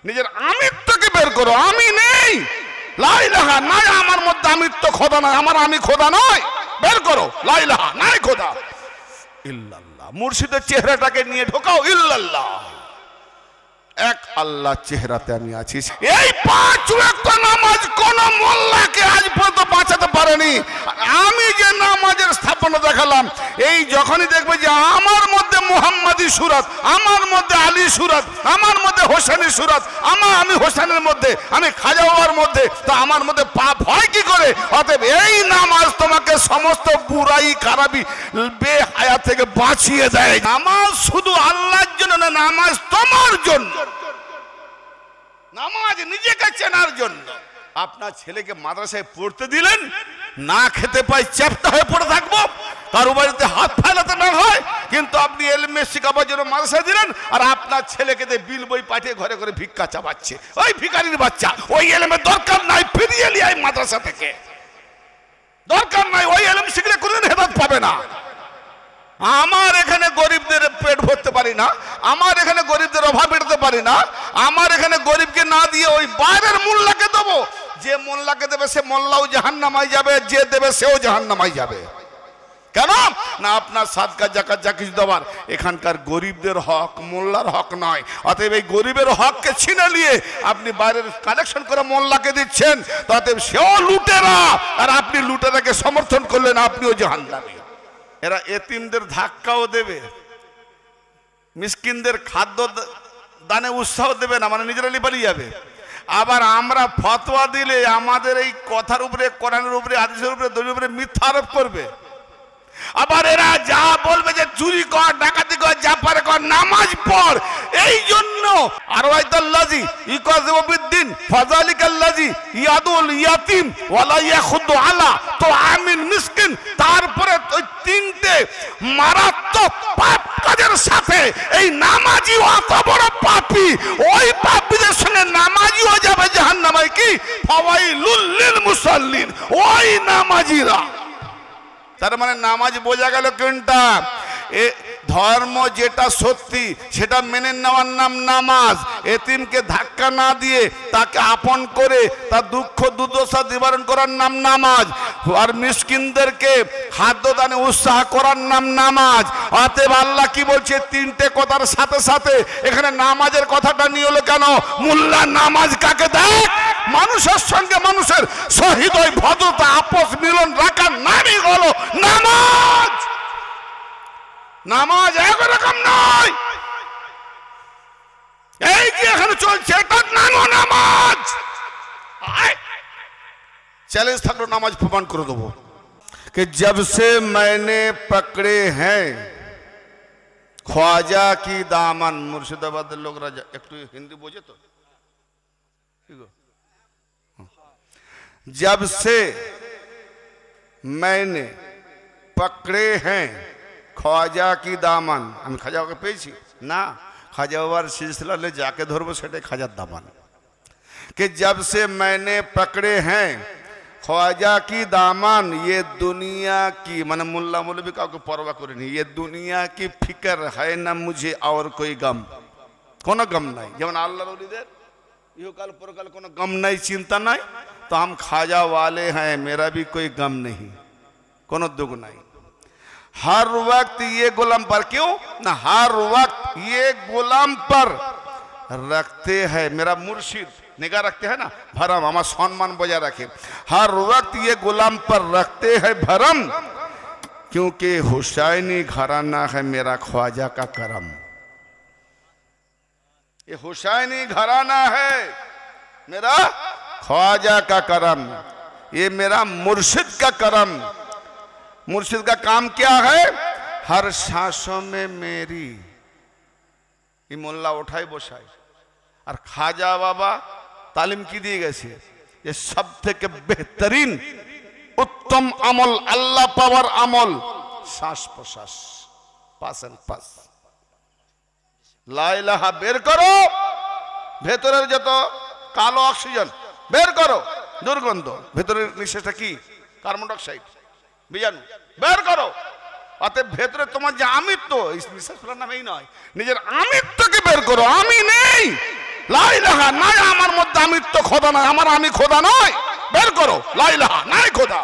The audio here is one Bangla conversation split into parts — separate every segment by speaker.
Speaker 1: নিজের আমিত্বকে বের করো। আমি নেই, লা ইলাহা নাই আমার মধ্যে, আমিত্ব খোদা নাই, আমার আমি খোদা নয়, বের করো লা ইলাহা নাই খোদা ইল্লাল্লাহ। মুর্শিদের চেহারাটাকে নিয়ে ঢোকাও, ইল্লাল্লাহ এক আল্লাহ চেহারাতে আমি আছি। এই 5 ওয়াক্ত নামাজ কোন মোল্লাকে আজ পর্যন্ত বাঁচাতে পারেনি। আমি যে নামাজের স্থাপনা দেখালাম, এই যখনই দেখবে যে আমার মধ্যে মুহাম্মাদি সুরাত, আমার মধ্যে আলী সুরাত, আমার মধ্যে হোসেনি সুরাত, আমি হোসেনের মধ্যে, আমি খাজা বাবার মধ্যে, তো আমার মধ্যে পাপ হয় কি করে? অতএব এই নামাজ তোমাকে সমস্ত বুরাই খারাপি বেহায়া থেকে বাঁচিয়ে দেয়। নামাজ শুধু আল্লাহর জন্য না, নামাজ তোমার জন্য, নামাজ নিজেকে চেনার জন্য। আপনার ছেলেকে মাদ্রাসায় পড়তে দিলেন, না খেতে পাই চ্যাপ্টা হয়ে পড়ে থাকবো, কারো বাড়িতে হাত ফেলাতে না হয়, কিন্তু আপনি এলমে শিখাবার জন্য মাদ্রাসায় দিলেন, আর আপনার ছেলেকে বিল বই পাঠিয়ে ঘরে ঘরে ভিক্ষা চাপাচ্ছে। ওই ভিখারির বাচ্চা, ওই এলমের দরকার নাই, ফিরিয়ে নিয়ে আয় মাদ্রাসা থেকে, দরকার নাই। ওই এলম শিখলে কোনদিন হেদায়েত পাবে না। আমার এখানে গরিবদের পেট ভরতে পারি না, আমার এখানে গরিবদের অভাব মেটাতে পারি না, আমার এখানে গরিবকে না দিয়ে ওই বাইরের মোল্লাকে দেবো। যে মোল্লাকে দেবে সে মোল্লাও জাহান্নামায় যাবে, যে দেবে সেও জাহান্নামায় যাবে। কেন না? আপনার সাদকা যাকাত যা কিছু দেওয়ার এখানকার গরিবদের হক, মোল্লার হক নয়। অতএব এই গরিবের হককে ছিনে নিয়ে আপনি বাইরের কালেকশন করে মোল্লাকে দিচ্ছেন, অতএব সেও লুটেরা, আর আপনি লুটেরাকে সমর্থন করলেন, আপনিও জাহান্নামী। এরা এতিমদের ধাক্কাও দেবে, মিসকিনদের খাদ্য দানে উৎসাহ দেবে না, মানে নিজেরা পালিয়ে যাবে। আবার আমরা ফতোয়া দিলে আমাদের এই কথার উপরে, কোরআনের উপরে, হাদিসের উপরে, দলিলের উপরে মিথ্যা আরোপ করবে। আবার এরা যা বলবে যে চুরি কর, ডাকাতি কর, যা পারে কর, নামাজ পড়। এই জন্য আরওয়াইতাল্লাযী ইকাযিবু বিদ্দিন ফাযালিকাল্লাযী ইয়াদুল ইয়াতীম ওয়ালা ইয়াখুদু আলা তো আমিন মিসকিন। তারপরে ওই 3টে মারাত্মক পাপ কাজের সাথে এই নামাজি অত বড় পাপী, ওই পাপীদের সঙ্গে নামাজিও যাবে জাহান্নামে। কি ফাওয়াইলুল লিল মুসাল্লিন, ওই নামাজিরা। তার মানে নামাজ বোঝা গেল কোনটা? এ ধর্ম যেটা সত্যি সেটা মেনে নেওয়ার নাম নামাজ। এতিমকে ধাক্কা না দিয়ে তাকে আপন করে তার দুঃখ দুর্দশা নিবারণ করার নাম নামাজ, আর মিসকিনদেরকে খাদ্যদানে উৎসাহ করার নাম নামাজ। অতএব আল্লাহ কি বলছে? 3টে কথার সাথে সাথে এখানে নামাজের কথাটা নিয়ে হলো কেন? মোল্লা নামাজ কাকে দেয়? মানুষের সঙ্গে মানুষের সহৃদয় ভদ্রতা, আপস মিলন রাখার নামই হলো নামাজ। নামাজ একরকম নয়, এই যে এখানে চলছে এটার নামও নামাজ। চ্যালেঞ্জ থাকলো, নামাজ প্রমাণ করে দেবো। कि जब से मैंने पकड़े हैं ख्वाजा की दामन। मुर्शिदाबाद लोग राजा एक तो हिंदी बोझे तो जब से मैंने पकड़े हैं ख्वाजा की दामन। আমি খাজা বাবাকে পেয়েছি না, খাজা বাবার সিলসিলা যাকে ধরবো সেটাই খাজার দামান। कि जब से मैंने पकड़े हैं ख्वाजा की दामन, ये दुनिया की, माने मुल्ला मौलवी काउके परवाह करेনি, ये दुनिया की फिक्र है ना मुझे और कोई गम, কোনো গম নাই। যেমন আল্লাহর ওলিদের ইহকাল পরকাল কোনো গম নাই, চিন্তা নাই। तो हम खाजा वाले हैं, मेरा भी कोई गम नहीं, कोनो दुख नहीं। हर वक्त ये गुलाम पर, क्यों ना, हर वक्त ये गुलाम पर रखते हैं, मेरा मुर्शिद निगाह रखते हैं ना, भरम, हमारा सम्मान बजाय रखे। हर वक्त ये गुलाम पर रखते हैं भरम, क्योंकि हुसैनी घराना है मेरा ख्वाजा का करम। ये हुसैनी घराना है मेरा ख्वाजा का करम, ये मेरा मुर्शिद का करम। मुर्शिद का काम क्या है? हर सांसों में मेरी, ये मोल्ला उठाई बसाई। और खाजा बाबा तालीम की दिए गए, ये सब থেকে बेहतरीन उत्तम আমল, আল্লাহ পাওয়ার আমল শ্বাস প্রশ্বাস, পাস এন্ড পাস। লা ইলাহা বের করো, ভেতরের যত কালো অক্সিজেন বের করো, দুর্গন্ধ, ভেতরের নিঃশ্বাসটা কি? কার্বন ডাই অক্সাইড, বীজাণু, বের করো। অতএব ভেতরে তোমার যে আমিত্ব, এই নিঃশ্বাস ফেলার নাম এই নয়, নিজের আমিত্বকে বের করো। আমি নেই, লা ইলাহা নাই আমার মধ্যে আমিত্ব খোদা নাই, আমার আমি খোদা নয়, বের করো লা ইলাহা নাই খোদা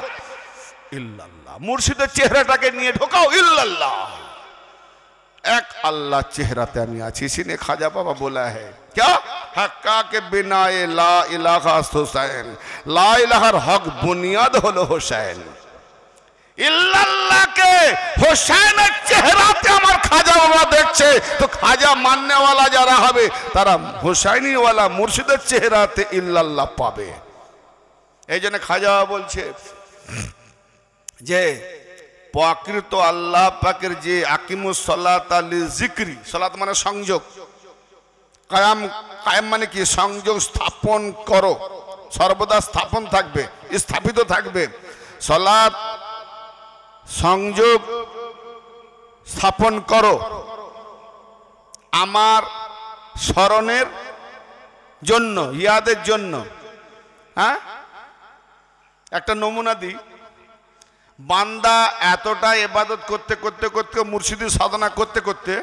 Speaker 1: ইল্লাল্লাহ। মুর্শিদের চেহারাটাকে নিয়ে ঢোকাও ইল্লাল্লাহ, এক আল্লাহ চেহারাতে আমি আছি। ইসিনে খাজা বাবা बोला है क्या हक्का के बिना ये ला इलाहा हुसैन, ला इलाहार हक बुनियाद হলো হোসেন। ইল্লাল্লাহকে হোসেনের চেহারাতে আমার খাজা বাবা দেখছে, তো খাজা মাননেওয়ালা যারা হবে তারা হোসাইনিওয়ালা মুর্শিদের চেহারাতে ইল্লাল্লাহ পাবে। এই জন্য খাজা বলছে যে প্রকৃত আল্লাহ পাকের যে আকিমুস সালাত আলি জিক্রি, সালাত মানে সংযোগ, কায়াম, কায়াম মানে কি সংযোগ স্থাপন করো, সর্বদা স্থাপন থাকবে, স্থাপিত থাকবে। সালাত সংযোগ স্থাপন করো আমার স্মরণের জন্য, ইয়াদের জন্য। হ্যাঁ, একটা নমুনা দিই, বান্দা এতটা ইবাদত করতে করতে করতে মুর্শিদি সাধনা করতে করতে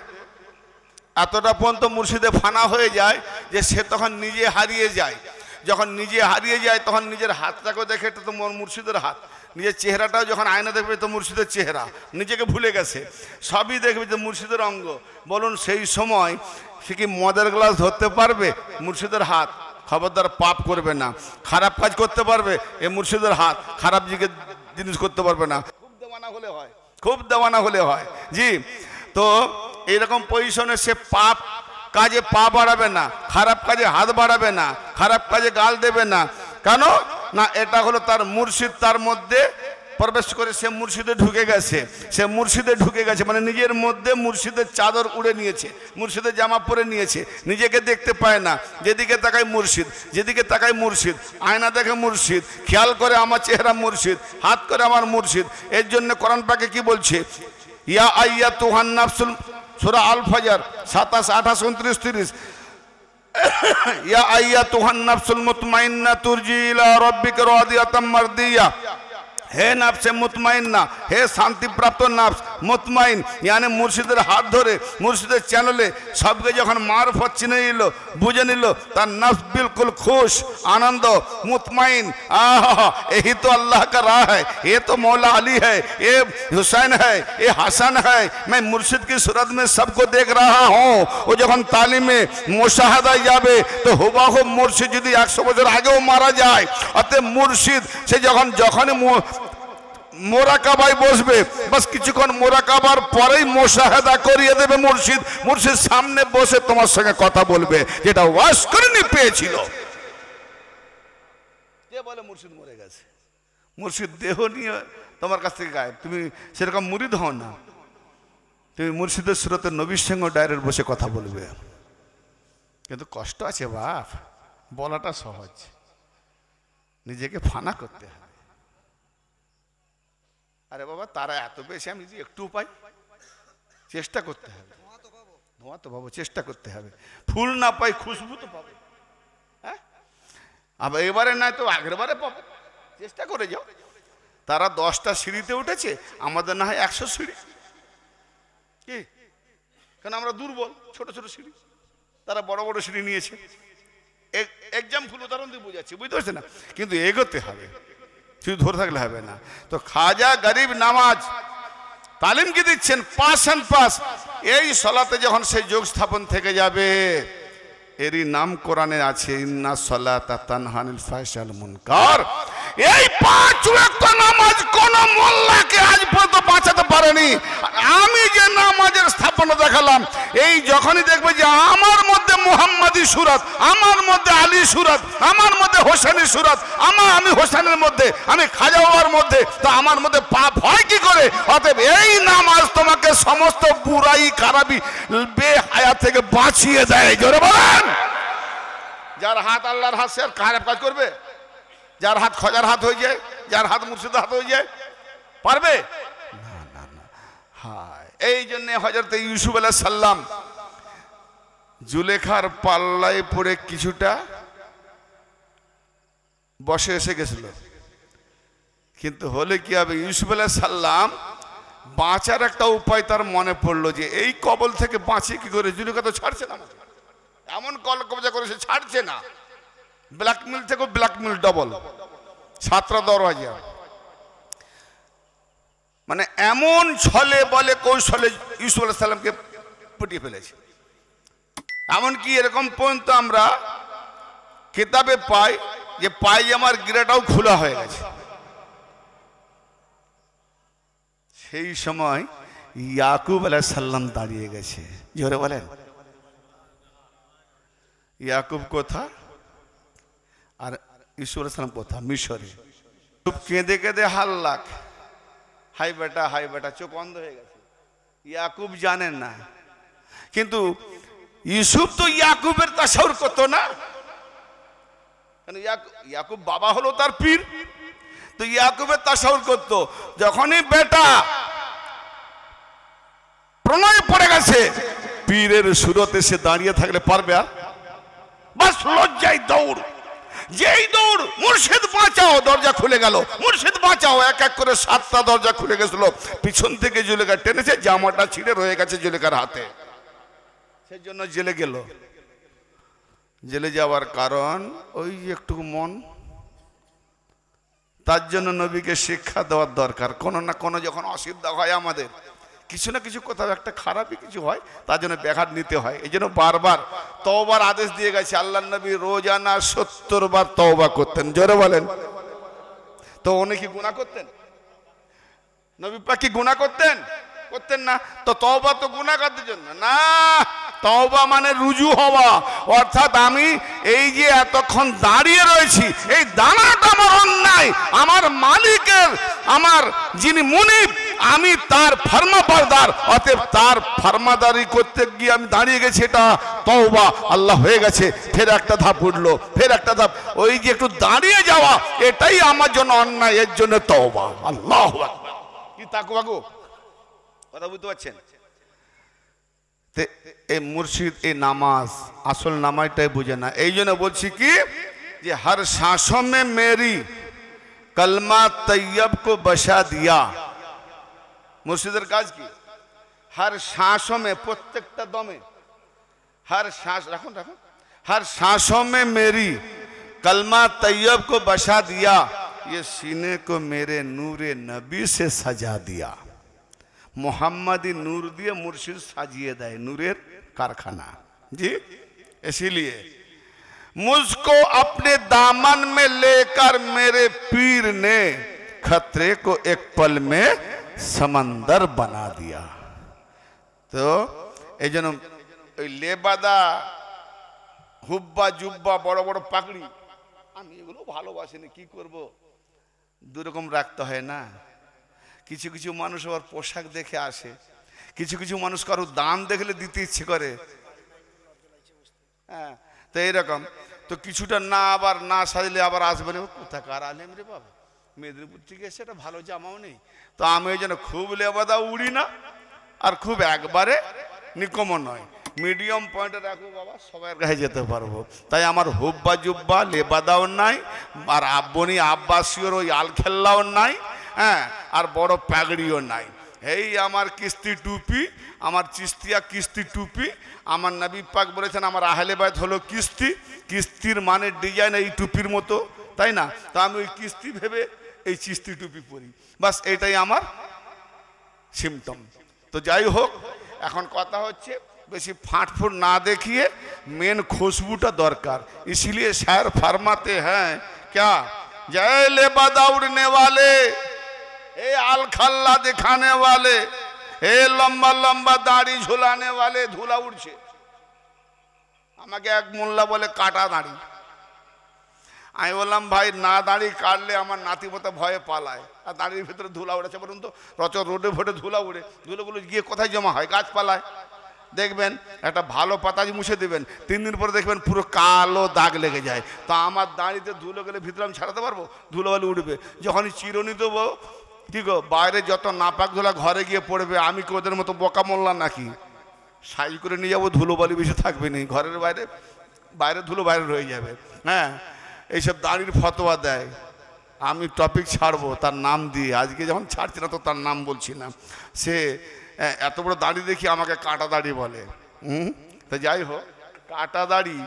Speaker 1: এতটা পর্যন্ত মুর্শিদে ফানা হয়ে যায় যে সে তখন নিজে হারিয়ে যায়। যখন নিজে হারিয়ে যায় তখন নিজের হাতটাকেও দেখে, এটা তো মুর্শিদের হাত, নিজের চেহারাটাও যখন আয়না দেখবে তো মুর্শিদের চেহারা, নিজেকে ভুলে গেছে, সবই দেখবে যে মুর্শিদের অঙ্গ। বলুন সেই সময় সে কি মদের গ্লাস ধরতে পারবে? মুর্শিদের হাত, খবরদার পাপ করবে না। খারাপ কাজ করতে পারবে? এ মুর্শিদের হাত, খারাপ জিনিস করতে পারবে না। খুব দেওয়ানা হলে হয়, খুব দেওয়ানা হলে হয়। জি, তো এইরকম পজিশনে সে পাপ কাজে পা বাড়াবে না, খারাপ কাজে হাত বাড়াবে না, খারাপ কাজে গাল দেবে না। কেন না, এটা হলো তার মুর্শিদ তার মধ্যে প্রবেশ করে, সে মুর্শিদে ঢুকে গেছে, সে মুর্শিদে ঢুকে গেছে, মানে নিজের মধ্যে মুর্শিদের চাদর উড়ে নিয়েছে, মুর্শিদের জামা পরে নিয়েছে, নিজেকে দেখতে পায় না, যেদিকে তাকায় মুর্শিদ, যেদিকে তাকায় মুর্শিদ, আয়না দেখে মুর্শিদ, খেয়াল করে আমার চেহারা মুর্শিদ, হাত করে আমার মুর্শিদ। এর জন্য কোরআন পাকে কি বলছে, ইয়া আইয়াতুহান নাফসুল, সূরা আল ফাজর 27, 28, 29, 30, ইয়া আইয়াতুহান নাফসুল মুতমাইন্না তুরজি ইলা রাব্বিকা রাদিয়াতাম মারদিয়া, হে নাফসে মুতমাইন্না, হে শান্তি প্রাপ্ত নাফস মুতমাইন, यानी মুর্শিদের হাত ধরে মুর্শিদের চ্যানেলে সবকে যখন মারফত চিনে নিল, বুঝে নিল, তার নাফস बिल्कुल खुश, आनंद, मुतमाइन। यही तो अल्लाह का राह है, ये तो मौला अली है, ये हुसैन है, ये हसन है। मैं मुर्शिद की सूरत में सबको देख रहा हूँ। वो যখন তালিমে মুশাহাদায় যাবে তো হুবহু মুর্শিদ যদি 100 বছর আগেও মারা যায়, অতএব মুর্শিদ সে যখনই মোরাকাবায় বসবে, বাস কিছুক্ষণ মোরাকাবার পরেই মুশাহাদা করিয়ে দেবে মুর্শিদ, মুর্শিদ সামনে বসে তোমার সঙ্গে কথা বলবে, যেটা ওয়াজ করে নি পেয়েছিল। কে বলে মুর্শিদ মরে গেছে? মুর্শিদ দেহ নিয়ে তোমার কাছ থেকে গায়েব, তুমি সেরকম মুরিদ হও না, তুমি মুর্শিদের সুরতে নবীর সঙ্গে ডাইরেক্ট বসে কথা বলবে। কিন্তু কষ্ট আছে বাপ, বলাটা সহজ, নিজেকে ফানা করতে হয়। আরে বাবা, তারা এত বেশি, আমি যদি একটু পাই, চেষ্টা করতে হবে, ধোঁয়া তো পাবো, চেষ্টা করতে হবে। ফুল না পাই খুশবু তো পাবো। হ্যাঁ, আবার এবারে নাই তো আগের বারে পাবো, চেষ্টা করে যাও। তারা 10টা সিঁড়িতে উঠেছে, আমাদের না হয় 100 সিঁড়ি। কি কেন আমরা দুর্বল, ছোট ছোট সিঁড়ি, তারা বড় বড় সিঁড়ি নিয়েছে। এক্সাম্পল উদাহরণ দিয়ে বোঝাচ্ছি, বুঝতে পারছে না? কিন্তু এগোতে হবে, শুধু ধরে থাকলে হবে না। তো খাজা গরিব নামাজ তালিম কি দিচ্ছেন, পাস অ্যান্ড পাস। এই সলাতে যখন সেই যোগ স্থাপন থেকে যাবে, এরই নাম কোরআনে আছে, ইন্না সলাতা তানহা আনিল ফাহশাই ওয়াল মুনকার। এই 5 ওয়াক্ত নামাজ কোন মোল্লাকে আজ পর্যন্ত বাঁচাতে পারেনি। আমি যে নামাজের স্থাপনা দেখালাম, এই যখনই দেখবে যে আমার মধ্যে মুহাম্মাদি সুরাত, আমার মধ্যে আলী সুরাত, আমার মধ্যে হোসেনি সুরাত, আমি হোসেনের মধ্যে, আমি খাজা বাবার মধ্যে, তো আমার মধ্যে পাপ হয় কি করে? অতএব এই নামাজ তোমাকে সমস্ত বুরাই খারাপি বেহায়া থেকে বাঁচিয়ে দেয়। জোরে বলেন। যার হাত আল্লাহর হাত, সে আর খারাপ কাজ করবে? যার হাত খজার হাত হয়ে যায়, যার হাত মুর্শিদের হাত হয়ে যায়, পারবে না? না না। হায়, এই জন্য হযরত ইউসুফ আলাইহিস সালাম জুলেখার পাল্লায় পড়ে কিছুটা বসে এসে গেছিল, কিন্তু হলে কি হবে, ইউসুফ আলাইহিস সালাম বাঁচার একটা উপায় তার মনে পড়লো যে এই কবল থেকে বাঁচে কি করে। জুলেখা তো ছাড়ছে না, এমন কলকবজা করে সে ছাড়ছে না, ব্ল্যাকমেল থেকে ব্ল্যাকমেল ডবল, 7টা দরওয়াজা। মানে এমন ছলে বলে কৌশলে ইউসুফ আলাইহিস সালামকে পটিয়ে ফেলেছে। এমনকি এরকম পর্যন্ত আমরা কিতাবে পাই যে পায়জামার গিরাটাও খোলা হয়ে গেছে। সেই সময় ইয়াকুব আলাইহিস সালাম দাঁড়িয়ে গেছে। জোরে বলেন, ইয়াকুব কোথা আর ইউসুফ আলাইহিস সালাম কোথা? মিশরে। খুব কেঁদে কেঁদে হাল্লাক, হাই বেটা, চোখ অন্ধ হয়ে গেছে। ইয়াকুব জানেন না, কিন্তু ইউসুফ তো ইয়াকুবের তাসাউর করতো না, ইয়াকুব বাবা হলো তার পীর, তো ইয়াকুবের তাসাউর করতো। যখনই বেটা প্রণয় পড়ে গেছে, পীরের সুরতে সে দাঁড়িয়ে থাকলে পারবে আর? বাস লজ্জায় দৌড়, যেই দৌড়, মুর্শিদ বাঁচাও, দরজা খুলে গেল, মুর্শিদ বাঁচাও, এক এক করে 7টা দরজা খুলে গেছিল। পিছন থেকে জুলেখা টেনেছে, জামাটা ছিঁড়ে রয়ে গেছে জুলেখার হাতে। সেই জন্য জেলে গেল। জেলে যাওয়ার কারণ ওই একটু মন, তার জন্য নবীকে শিক্ষা দেওয়ার দরকার। কোনো না কোনো যখন অসুবিধা হয় আমাদের, কিছু না কিছু কোথাও একটা খারাপই কিছু হয়, তার জন্য ব্যাঘাত নিতে হয়। এই জন্য বারবার তওবার আদেশ দিয়ে গেছে। আল্লাহ নবী রোজানা 70 বার তওবা করতেন। জোরে বলেন। তো উনি কি গুনাহ করতেন? নবী পাক কি গুনাহ করতেন? করতেন না। তো তওবা তো গুনাহগারদের জন্য না, তওবা মানে রুজু হওয়া। অর্থাৎ আমি এই যে এতক্ষণ দাঁড়িয়ে রয়েছি, এই দাঁড়াটা আমার অন্যায়, আমার মালিকের, আমার যিনি মুনিব, আমি তার ফরমাবরদার, অতএব তার ফরমাদারি করতে গিয়ে আমি দাঁড়িয়ে গেছি, এটা তওবা। আল্লাহ হয়ে গেছে, ফের একটা ধাপ উঠলো, ফের একটা ধাপ, ওই যে একটু দাঁড়িয়ে যাওয়া, এটাই আমার জন্য অন্যায়, এর জন্য তওবা। আল্লাহু আকবার। কি তাকওয়া গো, কথা বুঝতে পারছেন? এই মুর্শিদ, এই নামাজ, আসল নামাজটাই বুঝে না। এই জন্য বলছি কি যে হর सांसों में मेरी कलमा तैयब को बसा दिया। মুর্শিদের কাজ কি? हर सांसों में, প্রত্যেকটা দমে, हर सांस, রাখুন, हर सांसों में मेरी कलमा तैयब को बसा दिया, ये सीने को मेरे नूरे नबी से सजा दिया। मोहम्मदी नूर दिए मुर्शिद साजिए देय, नूरेर कारखाना जी। इसीलिए मुझको अपने दामन में लेकर मेरे पीर ने खतरे को एक पल में समंदर बना दिया। तो এই জন্য ওই লেবাদা, হুব্বা, জুব্বা, বড় বড় পাগড়ি, আমি এগুলো ভালোবাসিনি, কি করব, দুরকম রাখতে হয় না। কিছু কিছু মানুষ আবার পোশাক দেখে আসে, কিছু কিছু মানুষ কারো দাম দেখলে দিতে ইচ্ছে করে। হ্যাঁ, তো এইরকম। তো কিছুটা না, আবার না সাজলে আবার আসবে না, কোথাকার আলেম রে বাবা, মেদিনীপুর থেকে এসে একটা ভালো জামাও নেই। তো আমি ওই জন্য খুব লেবাদা উড়ি না, আর খুব একবারে নিকমও নয়, মিডিয়াম পয়েন্টে রাখবো বাবা, সবার গায়ে যেতে পারবো। তাই আমার হুব্বা জুব্বা লেবাদাও নাই, আর আব্বনি আব্বাসীর ওই আলখেল্লাও নাই, হ্যাঁ, আর বড় পাগড়িও নাই। এই আমার কিস্তি টুপি, আমার চিস্তিয়া কিস্তি টুপি। আমার নবী পাক বলেছেন আমার আহলে বাইত হলো কিস্তি, কিস্তির মানে ডিজাইন এই টুপির মতো, তাই না? তো আমি ওই কিস্তি ভেবে এই চিস্তি টুপি পরি, বাস এটাই আমার সিমটম। তো যাই হোক, এখন কথা হচ্ছে বেশি ফাঁটফুট না দেখিয়ে মেন খুশবুটা দরকার। ইসলিए शायर फरमाते हैं क्या, जय ले बदा उड़ने वाले, ए आलखल्ला दिखाने वाले, ए लंबा लंबा दाढ़ी झुलाने वाले, धूला उड़ছে। আমাকে এক মোল্লা বলে কাটা দাড়ি। আমি বললাম ভাই, না দাড়ি কাটলে আমার নাতিপোতা ভয়ে পালায়, আর দাড়ির ভিতরে ধুলা উড়েছে। বলুন তো, রোডে ফোটে ধুলা উড়ে, ধুলোগুলো গিয়ে কোথায় জমা হয়? গাছপালায়। দেখবেন একটা ভালো পাতা মুছে দেবেন, 3 দিন পরে দেখবেন পুরো কালো দাগ লেগে যায়। তো আমার দাড়িতে ধুলো গেলে ভিতরে আমি ছাড়াতে পারবো? ধুলো বালি উঠবে। যখনই চিরুনি দেবো, কি গো, বাইরে যত নাপাক ধুলা ঘরে গিয়ে পড়বে। আমি কি ওদের মতো বোকা মোল্লা নাকি? সাইজ করে নিয়ে যাবো, ধুলো বালি বেশি থাকবে না, ঘরের বাইরে ধুলো বাইরে রয়ে যাবে। হ্যাঁ, এইসব দাড়ির ফতোয়া দেয়। আমি টপিক ছাড়বো তার নাম দিয়ে, আজকে যখন ছাড়ছি না তো তার নাম বলছি না। সে এত বড় দাড়ি দেখি আমাকে কাটা দাড়ি বলে। তো যাই হোক, কাটা দাড়ি।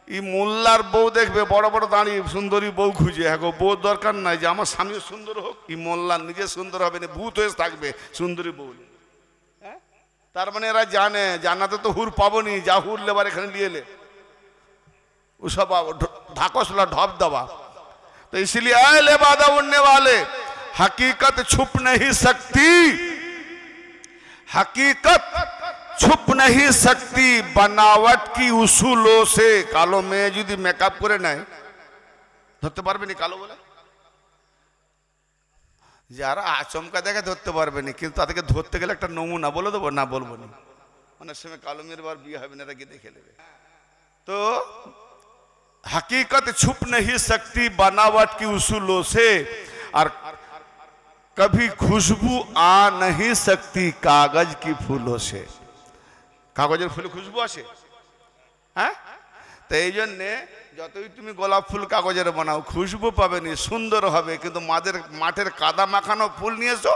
Speaker 1: এই মোল্লার বউ দেখবে বড় বড় দাঁড়িয়ে সুন্দরী বউ খুঁজে, হ্যাঁ গো বউ দরকার নাই যে আমার স্বামীও সুন্দর হোক, এই মোল্লার নিজে সুন্দর হবে না, ভূত হয়ে থাকবে সুন্দরী বউ। হ্যাঁ, তার মানে এরা জানে জানাতে তো হুর পাবনি, যা হুর লেবার এখানে নিয়ে এলে ওসব ঢাকসলা ঢপ দেওয়া। तो इसलिए आए लेबादा उड़ने वाले, हकीकत छुप नहीं सकती, हकीकत छुप नहीं सकती बनावट की उसूलों से। कालो মেয়ে যদি মেকআপ করে নেয় ধরতে পারবে না কালো বলে, যারা আচমকা দেখে ধরতে পারবে না, কিন্তু তাদেরকে ধরতে গেলে একটা নমুনা বলে দেবো, না বলবো না, অনেক সময় কালো মেয়ের বার বিয়ে হবে না, এটা গিয়ে দেখে নেবে। তো हकीकत छुप नहीं सकती बनावट की उसूलों से, और कभी खुशबू आ नहीं सकती कागज की फूलों से। কাগজের ফুলে খুশবু আসে, হ্যাঁ? তো এই জন্যে যতই তুমি গোলাপ ফুল কাগজের বানাও খুশবু পাবে না, সুন্দর হবে, কিন্তু মাঠের কাদা মাখানো ফুল নিয়ে এসো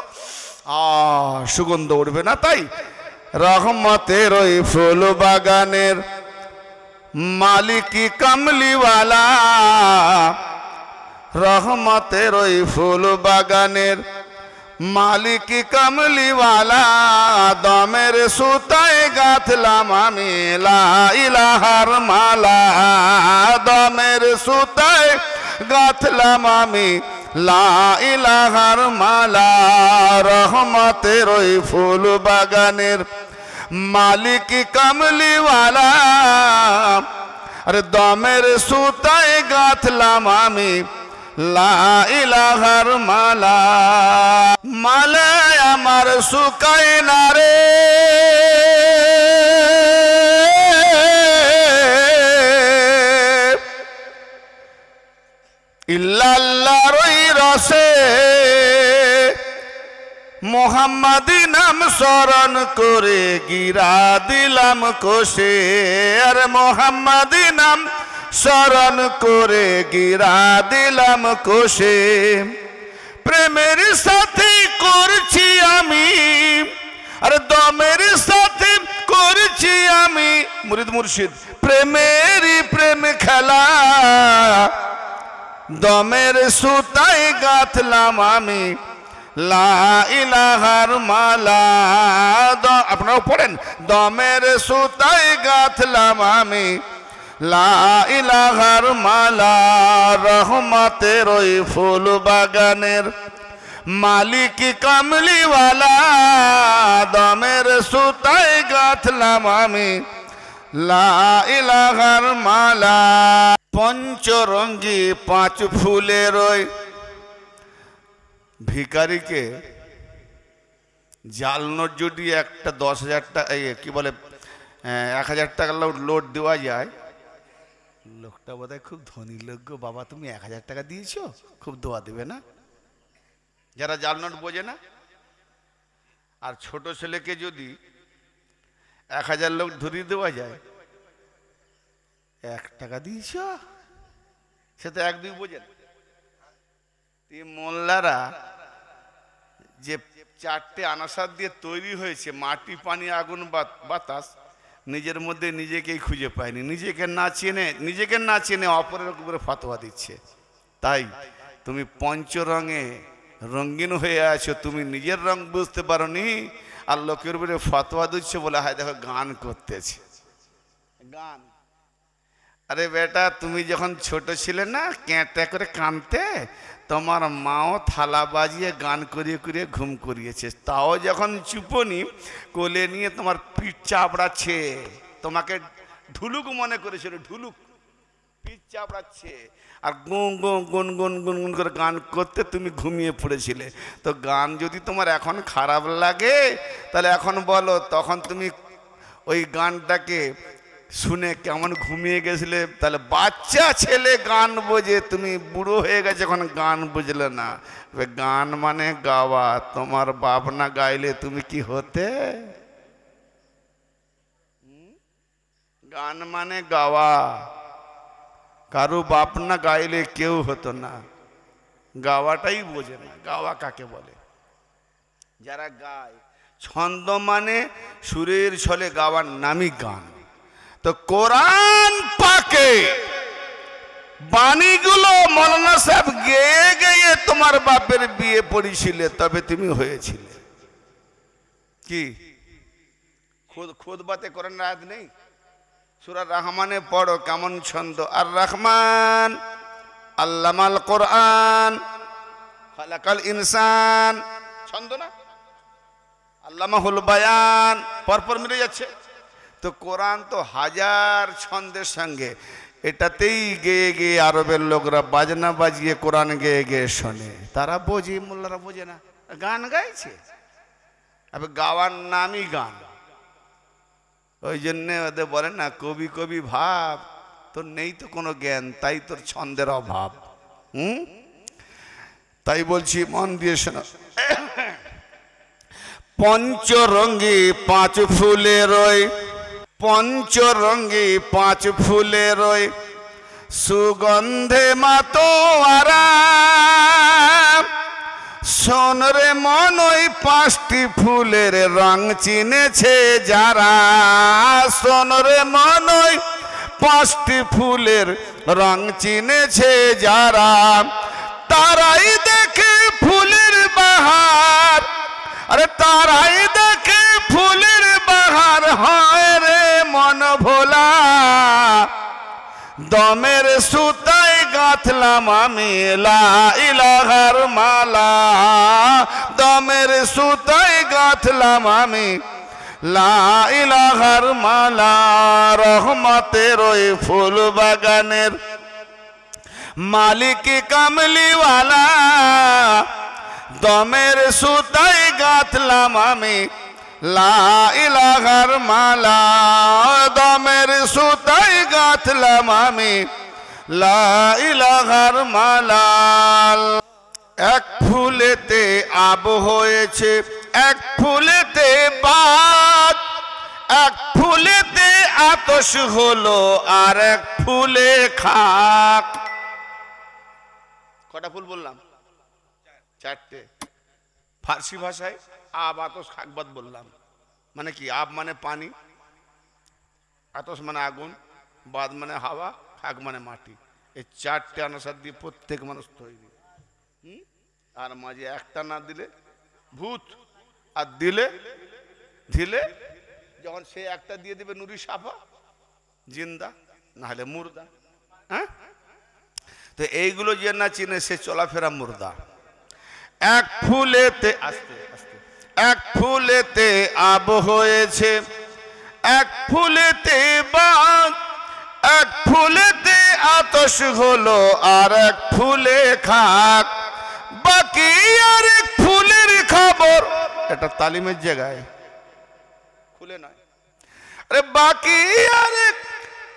Speaker 1: সুগন্ধ উঠবে না। তাই রহমতের ওই ফুল বাগানের মালিকি কামলিওয়ালা, রহমতের ওই ফুল বাগানের মালিকি কামলিওয়ালা, দমের সুতায় গাঁথলাম আমি লা ইলাহার মালা, দমের সুতায় গাঁথলাম আমি লা ইলাহার মালা, রহমতের ওই ফুল বাগানের মালিকি কামলিওয়ালা, আরে দমের সুতায় গাঁথলাম আমি লা ইলাহার মালা, মালায় আমার শুকায় না রে, ইল্লাল্লাহর ওই রসে, মোহাম্মদী নাম স্মরণ করে গিরা দিলাম কোষে, আর মোহাম্মদী নাম স্মরণ করে গিরা দিলাম কোষে, প্রেমের সাথে করছি আমি, আর দমের সাথে করছি আমি মুরিদ মুর্শিদ প্রেমেরই প্রেম খেলা, দমের সুতায় গাঁথলাম আমি লা ইলাহার মালা, আপনারাও পড়েন, দমের সুতায় গাঁথলাম আমি লা ইলাহার মালা, রহমতের ওই ফুল বাগানের মালিকি কামলিওয়ালা, দমের সুতায় গাঁথলাম আমি লা ইলাহার মালা, পঞ্চরঙ্গী পাঁচ ফুলের ওই ভিখারিকে জাল নোট যদি একটা 10,000 টাকা কি বলে 1,000 টাকা লোড দেওয়া যায়, লোকটা বোধহয় খুব ধনী লোক গো বাবা, তুমি 1,000 টাকা দিয়েছো, খুব দোয়া দেবে না, যারা জাল নোট বোঝে না। আর ছোট ছেলেকে যদি 1,000 লোক ধরিয়ে দেওয়া যায়, 1 টাকা দিয়েছ, সে তো 1-2 বোঝে না। মোল্লারা যে 4টে আনাসার দিয়ে তৈরি হয়েছে, মাটি পানি আগুন বাতাস, নিজের মধ্যে নিজেকেই খুঁজে পায়নি, নিজেকে না চেনে অপরের উপরে ফতোয়া দিচ্ছে। তাই তুমি পঞ্চরঙে রঙিন হয়ে আছো, তুমি নিজের রং বুঝতে পারোনি, আর লোকের উপরে ফতোয়া দিচ্ছ বলে হয় দেখো গান করতেছে। গান, আরে বেটা তুমি যখন ছোট ছিলে না, ক্যাঁটা করে কানতে, তোমার মাও থালা বাজিয়ে গান করিয়ে করিয়ে ঘুম করিয়েছে, তাও যখন চুপনি কোলে নিয়ে তোমার পিঠ চাপড়াচ্ছে, তোমাকে ঢুলুক মনে করেছিল, ঢুলুক পিঠ চাপড়াচ্ছে, আর গুন গুন গুন গুন গুন গুন করে গান করতে তুমি ঘুমিয়ে পড়েছিলে। তো গান যদি তোমার এখন খারাপ লাগে, তাহলে এখন বলো, তখন তুমি ওই গানটাকে শুনে কেমন ঘুমিয়ে গেছিলে? তাহলে বাচ্চা ছেলে গান বোঝে, তুমি বুড়ো হয়ে গেছে এখন গান বুঝলে না। গান মানে গাওয়া, তোমার বাপ না গাইলে তুমি কি হতে? গান মানে গাওয়া, কারো বাপ না গাইলে কেউ হতো না, গাওয়াটাই বোঝে না। গাওয়া কাকে বলে? যারা গায়, ছন্দ মানে সুরের ছলে গাওয়ার নামই গান। তো কোরআন পাকে বাণীগুলো মৌলানা সাহেব গেয়ে গেয়ে তোমার বাপের বিয়ে পড়িছিলে, তবে তুমি হয়েছিলে কি? খুদবাতে কোরআন আয়াত নেই? সূরা রহমানে পড়ো কেমন ছন্দ, আর রহমান আল্লামাল কোরআন খালাকাল ইনসান, ছন্দ না? আল্লামাহুল বায়ান, পরপর মিলে যাচ্ছে। তো কোরআন তো হাজার ছন্দের সঙ্গে, এটাতেই গেয়ে গেয়ে আরবের লোকরা বাজনা বাজিয়ে কোরআন গেয়ে গেয়ে শোনে। তারা বোঝে, মোল্লারা বোঝে না, গান গাইছে। গাওয়ার নামই গান। ওই জন্যে ওদের বলে না কবি কবি ভাব, তোর নেই তো কোনো জ্ঞান, তাই তোর ছন্দের অভাব। তাই বলছি মন দিয়ে শোনো। পঞ্চরঙ্গী পাঁচ ফুলের ওই, পঞ্চরঙ্গী পাঁচ ফুলের ওই সুগন্ধে মাতোয়ারা, শোন রে মন ওই পাঁচটি ফুলের রং চিনেছে যারা, শোন রে মন ওই পাঁচটি ফুলের রং চিনেছে যারা, তারাই দেখে ফুলের বাহার, আরে তারাই দেখে ফুলের বাহার, হয় রে মন ভোলা, দমের সুতায় গাঁথলাম আমি লা ইলাহার মালা, দমের সুতায় গাঁথলাম আমি লা ইলাহার মালা, রহমতের ওই ফুল বাগানের মালিক কামলিওয়ালা, দমের সুতায় গাঁথলাম আমি লা ইলাহার মালা, দমের সুতায় গাঁথলাম আমি লা ইলাহার মালা। এক ফুলেতে আব হয়েছে, এক ফুলেতে বাদ, এক ফুলেতে আতশ হলো আর এক ফুলে খাক। কটা ফুল বললাম? চারটে। ফার্সি ভাষায় আব আতশ খাকবাদ বললাম। মানে কি? আব মানে পানি, আতশ মানে আগুন, বাদ মানে হাওয়া, খাক মানে মাটি। এই চারটে অনুসার দিয়ে প্রত্যেক মানুষ তৈরি। আর মাঝে একটা না দিলে ভূত, আর দিলে দিলে যখন সে একটা দিয়ে দিবে নুরি সাফা, জিন্দা না হলে মুর্দা। হ্যাঁ, তো এইগুলো যে না চিনে সে চলাফেরা মুর্দা। এক ফুলেতে আস্তে আস্তে, এক ফুলেতে আব হয়েছে, এক ফুলেতে বাদ, এক ফুলেতে আতশ হলো আর এক ফুলে খাক, বাকি আর এক ফুলের খবর। এটা তালিমের জায়গায়, খুলে নয়। আরে বাকি আর এক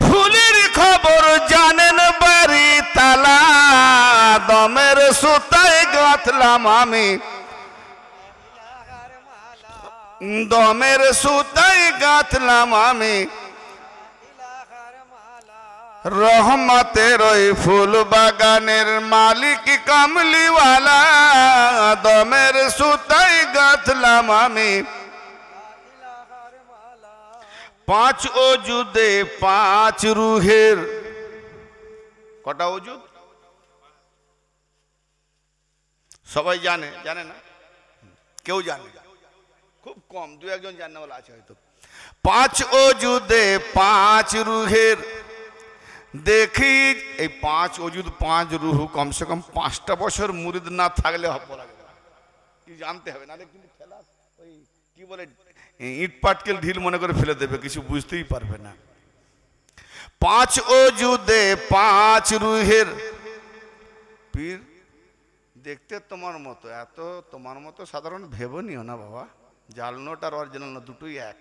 Speaker 1: ফুলের খবর জানেন বাড়ি তালা, দমের সুতায় গাঁথলাম আমি, দমের সুতায় গাঁথলাম আমি রহমতের ওই ফুল বাগানের মালিক কামলিওয়ালা, দমের সুতায় গাঁথলাম আমি পাঁচ অজুদে পাঁচ রুহের। কটা অজুদ সবাই জানে? জানে না? কেউ জানে? খুব কম, দু একজন জানে বলা আছে হয়তো। পাঁচ অজুদে পাঁচ রুহের, দেখি এই পাঁচ অজুদ পাঁচ রুহ কমসে কম 5টা বছর মুরিদ না থাকলে বলা যাবে না, কি জানতে হবে, নাহলে কিন্তু ফেলা ওই কি বলে ইট পাটকেল ঢিল মনে করে ফেলে দেবে, কিছু বুঝতেই পারবে না। পাঁচ অজুদে পাঁচ রুহের পীর দেখতে তোমার মতো, এত তোমার মতো সাধারণ ভেবে নিও না বাবা। জাল নোট আর অরিজিনাল নোট দুটোই এক,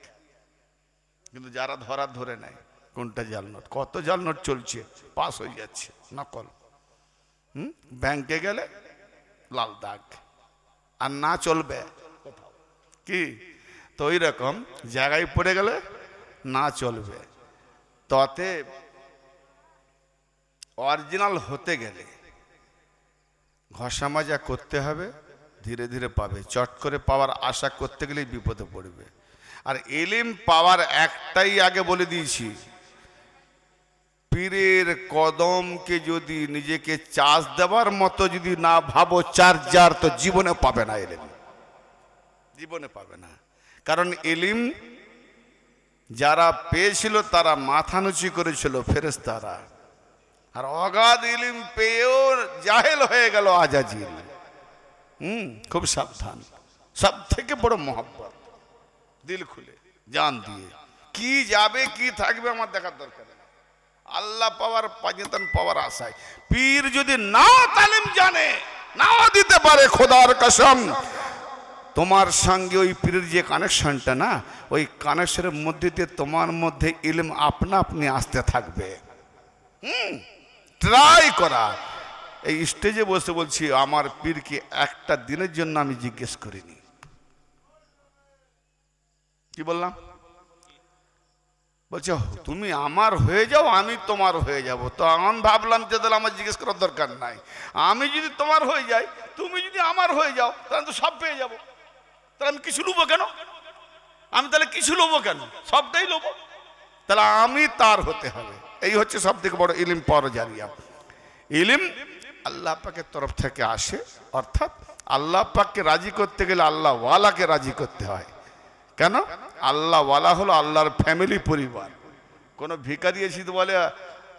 Speaker 1: কিন্তু যারা ধরে নেয় কোনটা জাল নোট, কত জাল নোট চলছে, পাস হয়ে যাচ্ছে নকল। ব্যাংকে গেলে লাল দাগ, আর না চলবে কোথাও কি, তো ওই রকম জায়গায় পড়ে গেলে না চলবে। তাতে অরিজিনাল হতে গেলে ঘষা মাজা করতে হবে, ধীরে ধীরে পাবে। চট করে পাওয়ার আশা করতে গেলেই বিপদে পড়বে। আর ইলম পাওয়ার একটাই আগে বলে দিয়েছি, পীরের কদমকে যদি নিজেকে চার্জ দেওয়ার মতো যদি না ভাবো চার্জার, তো জীবনে পাবে না এলিম, জীবনে পাবে না। কারণ এলিম যারা পেয়েছিল তারা মাথা নুচি করেছিল ফেরেশতারা, আর অগাধ ইলিম পেয়েও জাহেল হয়ে গেল আজাজিল। খুব সাবধান। সব থেকে বড় মহব্বত, দিল খুলে জান দিয়ে। কি যাবে কি থাকবে আমার দেখার দরকার নেই, আল্লাহ পাওয়ার পাকিস্তান পাওয়ার আশায়। পীর যদি নাও তালিম জানে, নাও দিতে পারে, খোদার কসম তোমার সঙ্গে ওই পীরের যে কানেকশনটা না, ওই কানেকশনের মধ্যে দিয়ে তোমার মধ্যে ইলম আপনা আপনি আসতে থাকবে। ট্রাই করা। এই স্টেজে বসে বলছি, আমার পীরকে একটা দিনের জন্য আমি জিজ্ঞেস করিনি। কি বললাম? বলছে তুমি আমার হয়ে যাও, আমি তোমার হয়ে যাব। তো আমি ভাবলাম যে তাহলে আমার জিজ্ঞেস করার দরকার নাই। আমি যদি তোমার হয়ে যাই, তুমি যদি আমার হয়ে যাও, তাহলে তো সব পেয়ে যাবো। তাহলে আমি কিছু লুবো কেন? আমি তাহলে কিছু লোবো কেন? সবটাই লোবো। তাহলে আমি তার হতে হবে। এই হচ্ছে সব থেকে বড় ইলিম পাওয়ার জারিয়া। ইলিম আল্লাহ পাকের তরফ থেকে আসে, অর্থাৎ আল্লাহ পাককে রাজি করতে গেলে আল্লাহ ওয়ালাকে রাজি করতে হয়। কেন? আল্লাহ ওয়ালা হলো আল্লাহর ফ্যামিলি, পরিবার। কোনো ভিখারি এসে তো বলে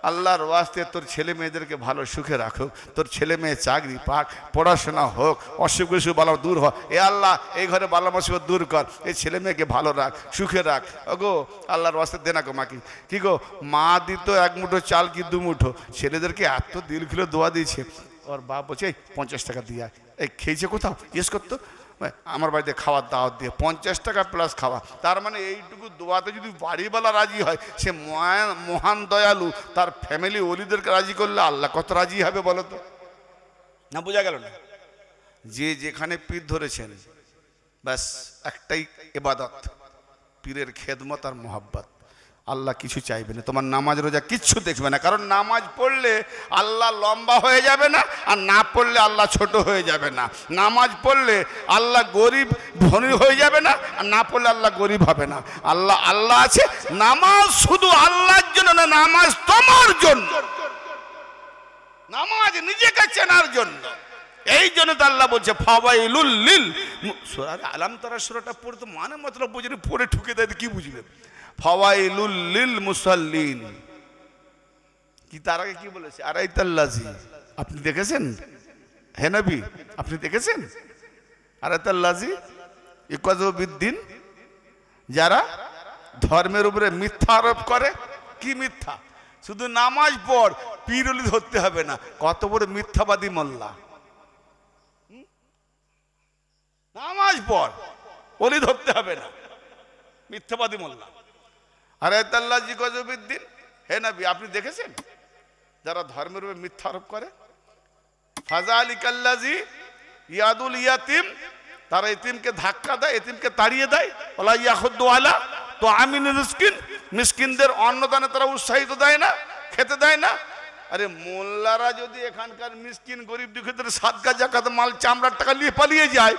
Speaker 1: আল্লাহর ওয়াস্তে তোর ছেলে মেয়েদেরকে ভালো সুখে রাখুক, তোর ছেলে মেয়ে চাকরি পাক, পড়াশোনা হোক, অসুখ বিসুখ বালা দূর হোক, এ আল্লাহ এই ঘরে বালা মুসিবত দূর কর, এই ছেলে মেয়েকে ভালো রাখ, সুখে রাখ। ওগো আল্লাহর ওয়াস্তে দেনা গো মাকে। কি গো, মা দিত এক মুঠো চাল কি দু মুঠো, ছেলেদেরকে এত দিল খুলে দোয়া দিয়েছে। ওর বাপ বলছে এই 50 টাকা দিয়ে, এই খেয়েছে কোথাও ইয়েস করতো, আমার বাড়িতে খাওয়ার দাওয়াত দিয়ে 50 টাকা প্লাস খাওয়া। তার মানে এইটুকু দোয়াতে যদি বাড়িওয়ালা রাজি হয়, সে মহান দয়ালু, তার ফ্যামিলি ওলিদেরকে রাজি করলে আল্লাহ কত রাজি হবে বলো তো? না বোঝা গেল না? যে যেখানে পীর ধরেছেন, ব্যাস একটাই ইবাদত, পীরের খেদমত আর মোহাব্বত। আল্লাহ কিছু চাইবে না, তোমার নামাজ রোজা কিচ্ছু দেখবে না। কারণ নামাজ পড়লে আল্লাহ লম্বা হয়ে যাবে না, আর না পড়লে আল্লাহ ছোট হয়ে যাবে না। নামাজ পড়লে আল্লাহ গরিব ধনী হয়ে যাবে না, আর না পড়লে আল্লাহ গরিব হবে না। আল্লাহ আল্লাহ আছে। নামাজ শুধু আল্লাহর জন্য না, নামাজ তোমার জন্য, নামাজ নিজেকে চেনার জন্য। এই জন্য তো আল্লাহ বলছে ফাওয়াইলুল লিল, সূরা আলাম তারা সূরাটা পড়তে মানে মতলব বুঝিনি, পড়ে ঠুকে দেয় কি বুঝবে? ফাওয়াইলুল লিল মুসাল্লিন। কি তার আগে কি বলেছে? আরাইতাল্লাজি, আপনি দেখেছেন? হে নবী আপনি দেখেছেন? আরাইতাল্লাজি ইকাযুবিদ্দিন, যারা ধর্মের উপরে মিথ্যা আরোপ করে। কি মিথ্যা? শুধু নামাজ পড়, পীর ওলি ধরতে হবে না। কত বড় মিথ্যাবাদী মোল্লা! নামাজ পড়, ওলি ধরতে হবে না, মিথ্যাবাদী মোল্লা। আরাইতাল্লাজি ইকাযুবিদ্দিন, হে নবী আপনি দেখেছেন যারা ধর্মের উপরে মিথ্যা আরোপ করে? ফাযালিকাল্লাজি ইয়াদুল ইয়াতিম, তারা এতিমকে ধাক্কা দেয়, এতিমকে তাড়িয়ে দেয়। ওয়ালা ইয়াখুদ্দু আলা তুআমিল মিসকিন, মিসকিনদের অন্নদানে তারা উৎসাহিত দেয় না, খেতে দেয় না। আরে মোল্লারা যদি এখানকার মিসকিন গরিব দুঃখীদের সাদকা যাকাত মাল চামড়ার টাকা নিয়ে পালিয়ে যায়,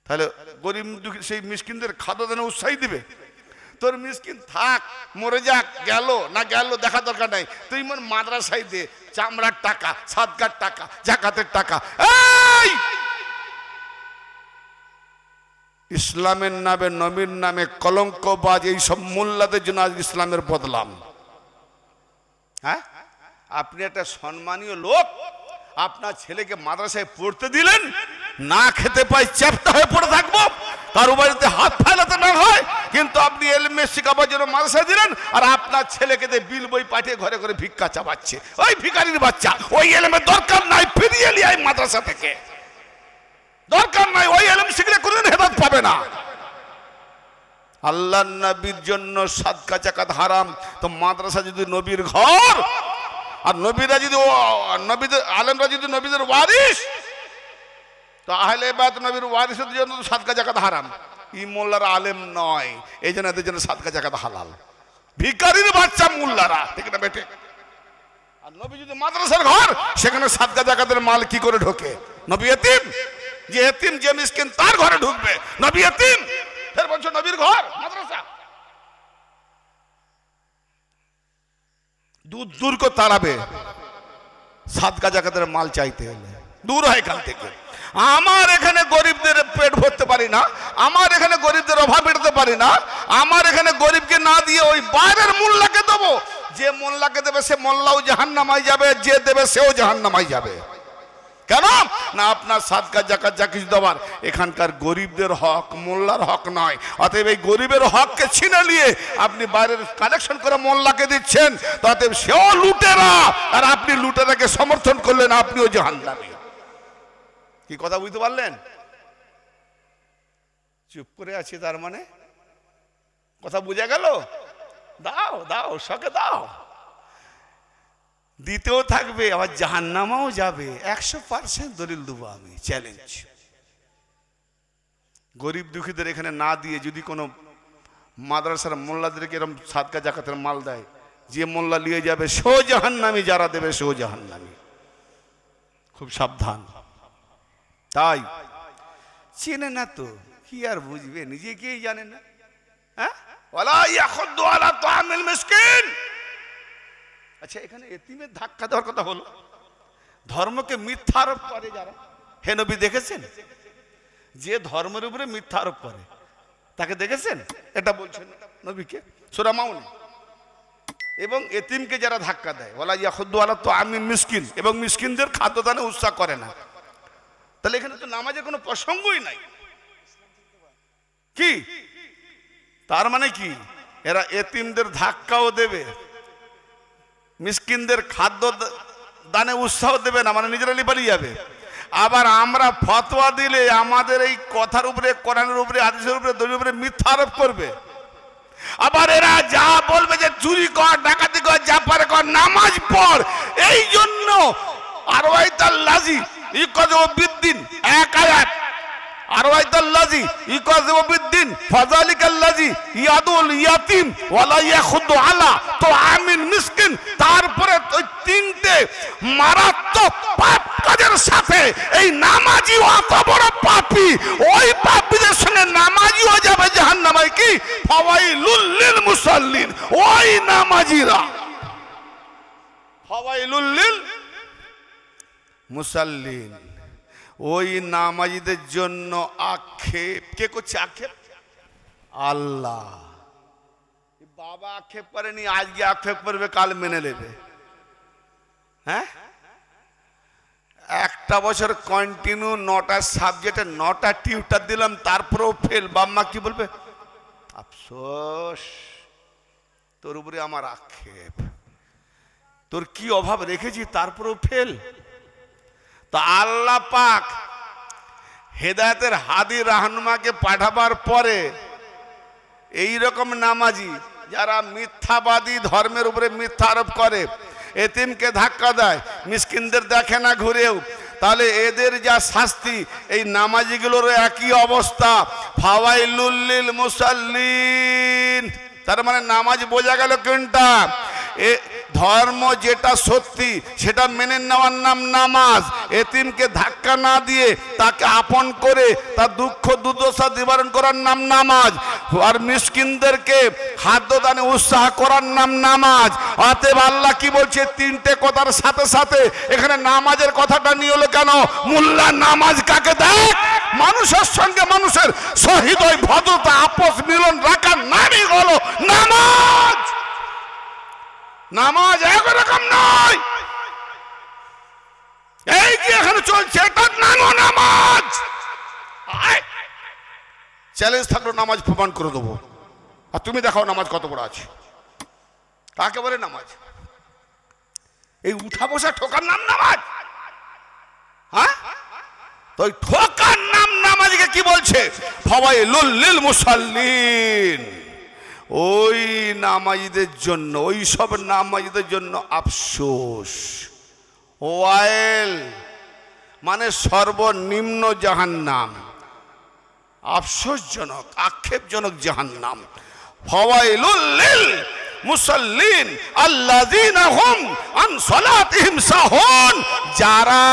Speaker 1: তাহলে গরিব দুঃখী সেই মিসকিনদের খাদ্যদানে উৎসাহী দিবে? তোর মিসকিন থাক, মরে যাক, গেল না গেল দেখা দরকার নাই, তুই মন মাদ্রাসায় দে, চামড়ার টাকা, সাদকার টাকা, জাকাতের টাকা। এই ইসলামের নামে, নবীর নামে কলঙ্কবাজ এই সব মোল্লাদের জন্য আজ ইসলামের বদলাম। হ্যাঁ, আপনি একটা সম্মানীয় লোক, আপনার ছেলেকে মাদ্রাসায় পড়তে দিলেন, না খেতে পাই চ্যাপ্টা হয়ে পড়ে থাকবো, কারো বাড়িতে হাত ফেলাতে না হয়, কিন্তু আপনি এলমে শিখাবার জন্য মাদ্রাসায় দিলেন, আর আপনার ছেলেকে বিল বই পাঠিয়ে ঘরে ঘরে ভিক্ষা চাবাচ্ছে। ওই ভিখারির বাচ্চা, ওই এলমের দরকার নাই, ফিরিয়ে নিয়ে আয় মাদ্রাসা থেকে, দরকার নাই। ওই এলম শিখলে কোনদিন হেদায়েত পাবে না। আল্লাহর নবীর জন্য সাদকা যাকাত হারাম, তো মাদ্রাসা যদি নবীর ঘর, আর নবীরা যদি নবীদের আলেমরা যদি নবীদের ওয়ারিস, তো আহলে বায়ত নবীর ওয়ারিসের জন্য সাদকা যাকাত হারাম। ই মোল্লারা আলেম নয়, এই জন্য এদের জন্য সাদকা যাকাত হালাল। ভিখারির বাচ্চা মোল্লারা, ঠিক না বেটে? আর নবী যদি মাদ্রাসার ঘর, সেখানে সাদকা যাকাতের মাল কি করে ঢোকে? নবী এতিম, যে এতিম যে মিসকিন তার ঘরে ঢুকবে। নবী এতিম, ফের বলছো নবীর ঘর মাদ্রাসা, দূর দূর করে তাড়াবে সাদকা জাকাতের মাল চাইতে হলে, দূর হয় এখান থেকে। আমার এখানে গরিবদের পেট ভরতে পারি না, আমার এখানে গরিবদের অভাব মেটাতে পারি না, আমার এখানে গরিবকে না দিয়ে ওই বাইরের মোল্লাকে দেবো। যে মোল্লাকে দেবে সে মোল্লাও জাহান্নামায় যাবে, যে দেবে সেও জাহান্নামায় যাবে। কেন না আপনার সাদকা জাকাত যা কিছু দেওয়ার এখানকার গরিবদের হক, মোল্লার হক নয়। অতএব এই গরিবের হককে ছিনে নিয়ে আপনি বাইরের কালেকশন করে মোল্লাকে দিচ্ছেন, অতএব সেও লুটেরা, আর আপনি লুটেরাকে সমর্থন করলেন, আপনিও জাহান্নামী। কি কথা বুঝতে পারলেন? চুপ করে আছি তার মানে কথা বুঝে গেল? দাও দাও, শখে দাও, দিতেও থাকবে, আবার জাহান্নামেও যাবে। 100% দলিল দেবো আমি, চ্যালেঞ্জ। গরিব দুঃখীদের এখানে না দিয়ে যদি কোনো মাদ্রাসার মোল্লাদেরকে এরকম সাদকা জাকাতের মাল দেয়, যে মোল্লা নিয়ে যাবে সেও জাহান্নামী, যারা দেবে সেও জাহান্নামী। খুব সাবধান। তাই চেনে না তো কি আর বুঝবে, নিজেকেই জানে না। হ্যাঁ, ওয়ালা ইয়াখুদ্দু আলা তাআমিল মিসকিন। আচ্ছা, এখানে এতিমের ধাক্কা দেওয়ার কথা হলো, ধর্মকে মিথ্যা আরোপ করে যারা, হে নবী দেখেছেন? যে ধর্মের উপরে মিথ্যা আরোপ করে তাকে দেখেছেন? এটা বলছেন নবীকে সূরা মাউন। এবং এতিমকে যারা ধাক্কা দেয়, ওয়ালা ইয়াখুদ্দু আলা তাআমিল মিসকিন, এবং মিসকিনদের খাদ্যদানে উৎসাহ করে না, তাহলে এখানে তো নামাজের কোনো প্রসঙ্গই নাই। কি তার মানে কি? এরা এতিমদের ধাক্কাও দেবে, মিসকিনদের খাদ্য দানে উৎসাহ দেবে না, মানে নিজেরা পালিয়ে যাবে। আবার আমরা ফতোয়া দিলে আমাদের এই কথার উপরে, কোরআনের উপরে, হাদিসের উপরে, দলিলের উপরে মিথ্যা আরোপ করবে। আবার এরা যা বলবে যে চুরি কর, ডাকাতি কর, যা পারে কর, নামাজ পড়। এই জন্য আরওয়াইতাল্লাযী ইকাযু বিদ্দিন, এক আয়াত, আরওয়াইতাল্লাযী ইকাযু বিদ্দিন ফাযালিকাল্লাযী ইয়াদুল ইয়াতীম ওয়ালা ইয়াখুদ্দু আলা তাআমিল মিসকিন। তারপরে ওই তিনটে মারাত্মক পাপ কাজের সাথে এই নামাজি অত বড় পাপী, ওই পাপীদের সঙ্গে নামাজিও যাবে জাহান্নামে। কি ফাওয়াইলুল লিল মুসাল্লিন, ওই নামাজিরা, ফাওয়াইলুল লিল মুসাল্লিন, ওই নামাজিদের জন্য আক্ষেপ। কে করছে আক্ষেপ? আল্লাহ। বাবা আক্ষেপ করেনি, আজকে আক্ষেপ করবে, কাল মেনে নেবে। হ্যাঁ, একটা বছর কন্টিনিউ 9টা সাবজেক্টে 9টা টিউটার দিলাম, তারপরেও ফেল। বাম্মা কি বলবে? আফসোস, তোর উপরে আমার আক্ষেপ, তোর কি অভাব রেখেছি তারপরেও ফেল। তা আল্লাহ পাক হেদায়েতের হাদি রাহনুমাকে পাঠাবার পরে এই রকম নামাজি যারা মিথ্যাবাদী, ধর্মের উপরে মিথ্যা আরোপ করে, এতিমকে ধাক্কা দেয়, মিসকিনদের দেখে না ঘুরেও, তাহলে এদের যা শাস্তি, এই নামাজিগুলোর একই অবস্থা। ফাওয়াইলুল লিল মুসাল্লিন, তার মানে নামাজ বোঝা গেল কোনটা? ধর্ম যেটা সত্যি সেটা মেনে নেওয়ার নাম নামাজ। এতিমকে ধাক্কা না দিয়ে তাকে আপন করে তার দুঃখ দুর্দশা নিবারণ করার নাম নামাজ। আর মিসকিনদেরকে খাদ্যদানে উৎসাহ করার নাম নামাজ। অতএব আল্লাহ কি বলছে? তিনটে কথার সাথে সাথে এখানে নামাজের কথাটা নিয়ে হলো কেন? মোল্লা নামাজ কাকে দেয়? মানুষের সঙ্গে মানুষের সহৃদয় ভদ্রতা, আপস মিলন রাখার নামই হলো নামাজ। নামাজ একরকম নয়, এই যে এখানে চলছে এটার নামও নামাজ। চ্যালেঞ্জ থাকলো, নামাজ প্রমাণ করে দেবো, আর তুমি দেখাও নামাজ কত বড় আছে। কাকে বলে নামাজ? এই উঠা বসা ঠোকার নাম নামাজ? হ্যাঁ, তো ওই ঠোকার নাম নামাজকে কি বলছে? ফাওয়াইলুল লিল মুসাল্লিন, ওই নামাজিদের জন্য, ওই সব নামাজিদের জন্য আফসোস। ওয়াইল মানে সর্বনিম্ন জাহান্নাম, আফসোসজনক, আক্ষেপজনক জাহান্নাম। ফাওয়াইলুল লিল মুসাল্লিন আল্লাযীনা হুম আন সালাতিহিম সাহুন, যারা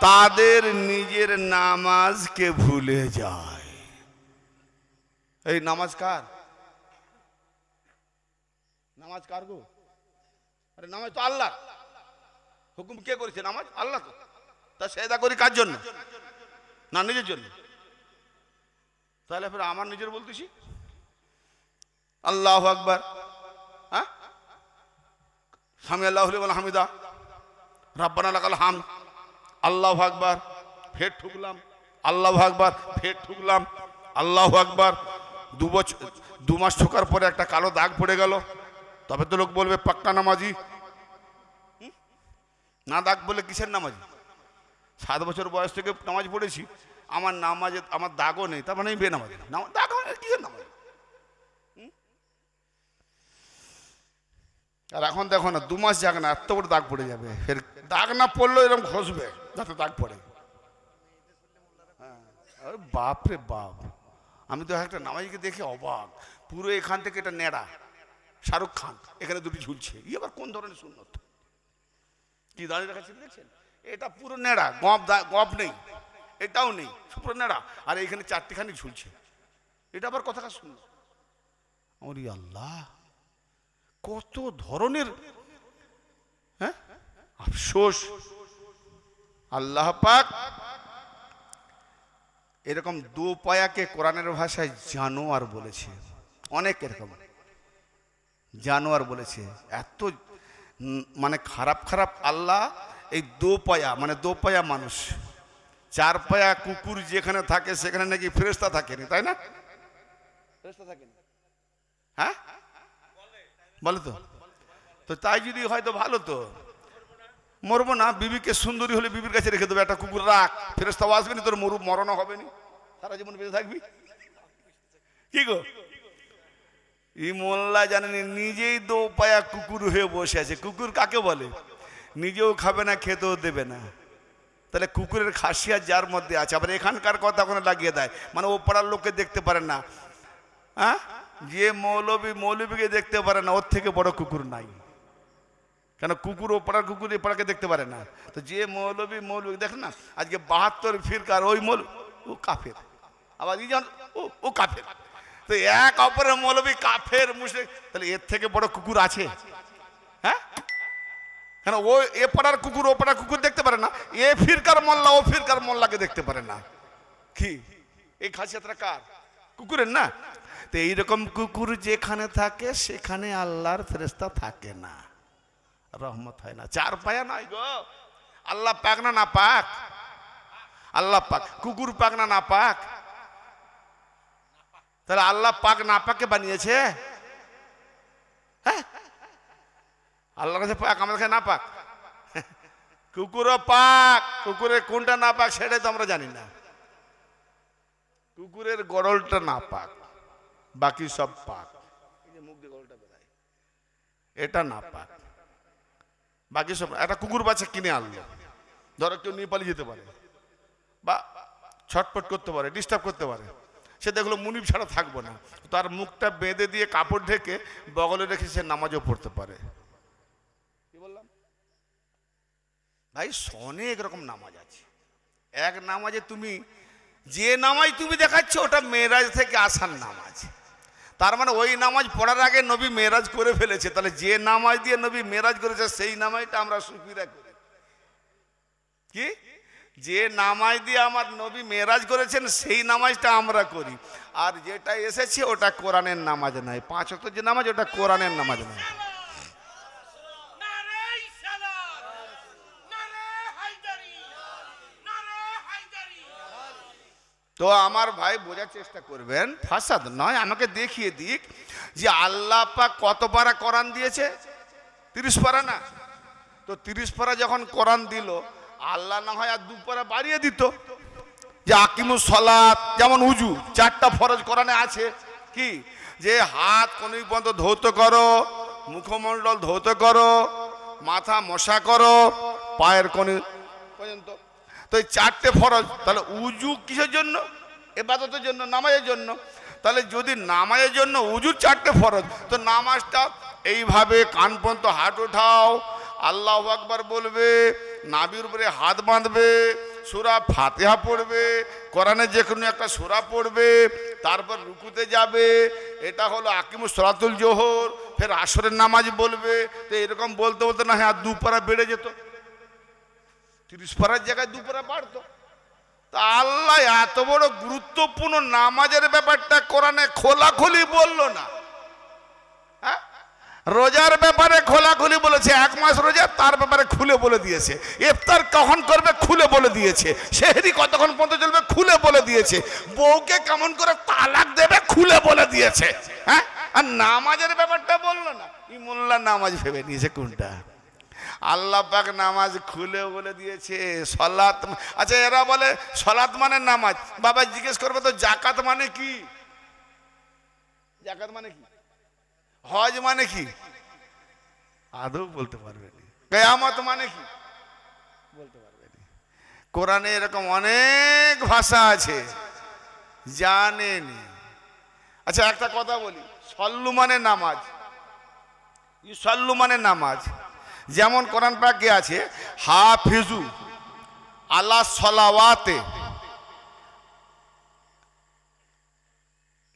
Speaker 1: তাদের নিজের নামাজকে ভুলে যায়। এই নামাজ কার? নামাজ কার গো? আরে নামাজ তো আল্লাহ, হুকুম কে করেছে? নামাজ আল্লাহ। তো তা সেজদা করি কার জন্য? না নিজের জন্য। তাহলে ফের আমার নিজের বলতেছি আল্লাহু আকবার, হ্যাঁ সামি আল্লাহু লিমান হামিদা, রাব্বানা লাকাল হামদ, আল্লাহু আকবার, ফের ঠুকলাম, আল্লাহু আকবার, ফের ঠুকলাম, আল্লাহু আকবার। 2 মাস ঠোকার পরে একটা কালো দাগ পড়ে গেল, তবে তো লোক বলবে পাক্কা নামাজি। না দাগ বলে কিসের নামাজি? 7 বছর বয়স থেকে নামাজ পড়েছি, আমার নামাজে আমার দাগও নেই, তার মানে আমি বেনামাজি। দাগ কিসের নামাজ? আর এখন দেখো না, 2 মাস যাক না, এত বড় দাগ পড়ে যাবে। ফের দাগ না পড়লেও এরকম ঘষবে যাতে দাগ পড়ে। হ্যাঁ বাপ রে বাপ, আমি তো একটা নামাজিকে দেখে অবাক, পুরো এখান থেকে এটা নেড়া শাহরুখ খান, এখানে 2টি ঝুলছে। ই আবার কোন ধরনের সুন্নত? কি দাঁড়িয়ে রাখা ছিল দেখছেন? এটা পুরো নেড়া, গপ নেই, এটাও নেই, পুরো নেড়া, আর এইখানে 4টিখানি ঝুলছে। এটা আবার কথাটা শুনল, ওরে আল্লাহ, কত ধরনের হ্যাঁ আফসোস। আল্লাহ পাক এরকম 2 পায়াকে কোরআনের ভাষায় জানোয়ার বলেছে, অনেক এরকম জানোয়ার বলেছে। এত মানে খারাপ খারাপ আল্লাহ এই 2 পায়া, মানে 2 পায়া মানুষ। 4 পায়া কুকুর যেখানে থাকে সেখানে নাকি ফেরেশতা থাকেনি, তাই না? ফেরেশতা থাকেনি, হ্যাঁ বলে তো। তো তাই যদি হয় তো ভালো, তো মরবো না। বিবিকে সুন্দরী হলে বিবির কাছে রেখে দেবে, একটা কুকুর রাখ, ফেরেশতাও আসবে না, তোর মরণও হবে না, সারা জীবন বেঁচে থাকবি। কি গো, এই মোল্লা জানেনি, নিজেই 2 পায়া কুকুর হয়ে বসে আছে। কুকুর কাকে বলে? নিজেও খাবে না, খেতেও দেবে না। তাহলে কুকুরের খাসিয়াত যার মধ্যে আছে। আবার এখানকার কথা ওখানে লাগিয়ে দেয়, মানে ও পাড়ার লোককে দেখতে পারে না। হ্যাঁ, যে মৌলবীকে দেখতে পারে না, ওর থেকে বড় কুকুর নাই। কেন? কুকুর ও পাড়ার কুকুর এ পাড়াকে দেখতে পারে না। তো যে মৌলবী দেখেন না, আজকে 72 ফিরকার ওই ও কাফের, আবার ও কাফের। তো এক অপরের মৌলবী কাফের মুশরিক, তাহলে এর থেকে বড় কুকুর আছে? হ্যাঁ, কেন? ও এ পাড়ার কুকুর ও পাড়ার কুকুর দেখতে পারে না, এ ফিরকার মোল্লা ও ফিরকার মোল্লাকে দেখতে পারে না। কি এই খাসিয়াতটা কার? কুকুরের না? তো এইরকম কুকুর যেখানে থাকে সেখানে আল্লাহর ফেরেশতা থাকে না, রহমত হয় না। 4 পায়া নাই গো। আল্লাহ পাক না না পাক? আল্লাহ পাক। কুকুর পাক না না পাক? তাহলে আল্লাহ পাক না পাককে বানিয়েছে? হ্যাঁ, আল্লাহর কাছে পাক, আমাদের কাছে না পাক। কুকুরও পাক, কুকুরের কোনটা না পাক সেটাই তো আমরা জানি না। কুকুরের গড়লটা না পাক, বাকি সব পাক। এই যে মুখ দিয়ে গড়লটা বেরায়, এটা না পাক, বাকি সব। একটা কুকুর বাচ্চা কিনে আনলো, ধরো কেউ নিয়ে পালিয়ে যেতে পারে বা ছটপট করতে পারে, ডিস্টার্ব করতে পারে, সে দেখলো মুনিব ছাড়া থাকবো না, তার মুখটা বেঁধে দিয়ে কাপড় ঢেকে বগলে রেখে সে নামাজও পড়তে পারে। কি বললাম ভাই? অনেক রকম নামাজ আছে। এক নামাজে তুমি যে নামাজ তুমি দেখাচ্ছ ওটা মেরাজ থেকে আসার নামাজ, তার মানে ওই নামাজ পড়ার আগে নবী মেরাজ করে ফেলেছে। তাহলে যে নামাজ দিয়ে নবী মেরাজ করেছে সেই নামাজটা আমরা সুফিরা করি। কি? যে নামাজ দিয়ে আমার নবী মেরাজ করেছেন সেই নামাজটা আমরা করি, আর যেটা এসেছে ওটা কোরআনের নামাজ নয়। 5 ওয়াক্ত যে নামাজ ওটা কোরআনের নামাজ নয়। তো আমার ভাই বোঝার চেষ্টা করবেন, ফাসাদ নয়, আমাকে দেখিয়ে দিক যে আল্লাহ পাক কত পারা কোরআন দিয়েছে? 30 পারা না? তো 30 পারা যখন কোরআন দিল, আল্লাহ না হয় আর 2 পারা বাড়িয়ে দিত, যে আকিমুস সালাত, যেমন উজু 4টা ফরজ কোরআনে আছে। কি? যে হাত কনুই পর্যন্ত ধৌত করো, মুখমণ্ডল ধৌত করো, মাথা মশা করো, পায়ের কনুই পর্যন্ত। তো এই 4টে ফরজ, তাহলে উজু কিসের জন্য? ইবাদতের জন্য, নামাজের জন্য। তাহলে যদি নামাজের জন্য উজুর 4টে ফরজ, তো নামাজটা এইভাবে কান পর্যন্ত হাত ওঠাও, আল্লাহু আকবার বলবে, নাভির উপরে হাত বাঁধবে, সূরা ফাতিহা পড়বে, কোরআনে যে কোনো একটা সূরা পড়বে, তারপর রুকুতে যাবে, এটা হলো আকিমুস সালাতুল জোহর, ফের আসরের নামাজ বলবে। তো এরকম বলতে বলতে না হ্যাঁ 2 পারা বেড়ে যেত, 30 পারার জায়গায় 2 পারা বাড়তো। তা আল্লাহ এত বড় গুরুত্বপূর্ণ নামাজের ব্যাপারটা কোরআনে খোলাখুলি বললো না। হ্যাঁ, রোজার ব্যাপারে খোলাখুলি বলেছে, 1 মাস রোজা তার ব্যাপারে খুলে বলে দিয়েছে, ইফতার কখন করবে খুলে বলে দিয়েছে, সেহরি কতক্ষণ পর্যন্ত চলবে খুলে বলে দিয়েছে, বউকে কেমন করে তালাক দেবে খুলে বলে দিয়েছে। হ্যাঁ, আর নামাজের ব্যাপারটা বললো না। এই মোল্লা নামাজ ভেবে নিয়েছে কোনটা? আল্লাহ পাক নামাজ খুলে বলে দিয়েছে। সালাত, আচ্ছা এরা বলে সালাত মানে নামাজ। বাবা জিজ্ঞেস করবে তো জাকাত মানে কি? জাকাত মানে কি? হজ মানে কি? আদৌ বলতে পারবে না। কিয়ামত মানে কি? বলতে পারবে না। কোরআনে এরকম অনেক ভাষা আছে, জানেনি। আচ্ছা একটা কথা বলি, সল্লু মানে নামাজ, ইউসাল্লু মানে নামাজ। যেমন কোরআন পাকে আছে হাফিজু আলা সলাওয়াতে,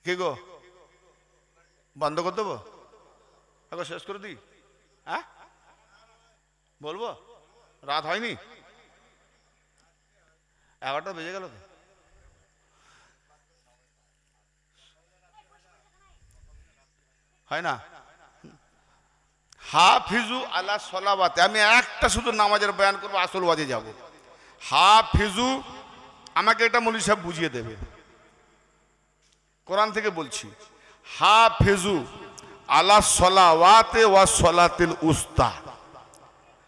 Speaker 1: কি গো বন্ধ করে দেবো? এখন শেষ করে দিই? হ্যাঁ বলবো, রাত হয়নি, 11টা বেজে গেল তো। হয় না? হাফিজু আলা সলাওয়াতে, আমি একটা শুধু নামাজের বয়ান করবো, আসল ওয়াজে যাব। হাফিজু, আমাকে এটা মৌলভী সাহেব বুঝিয়ে দেবে, কোরআন থেকে বলছি। হাফিজু আলা সলাওয়াতে ওয়া সলাতিল উস্তা।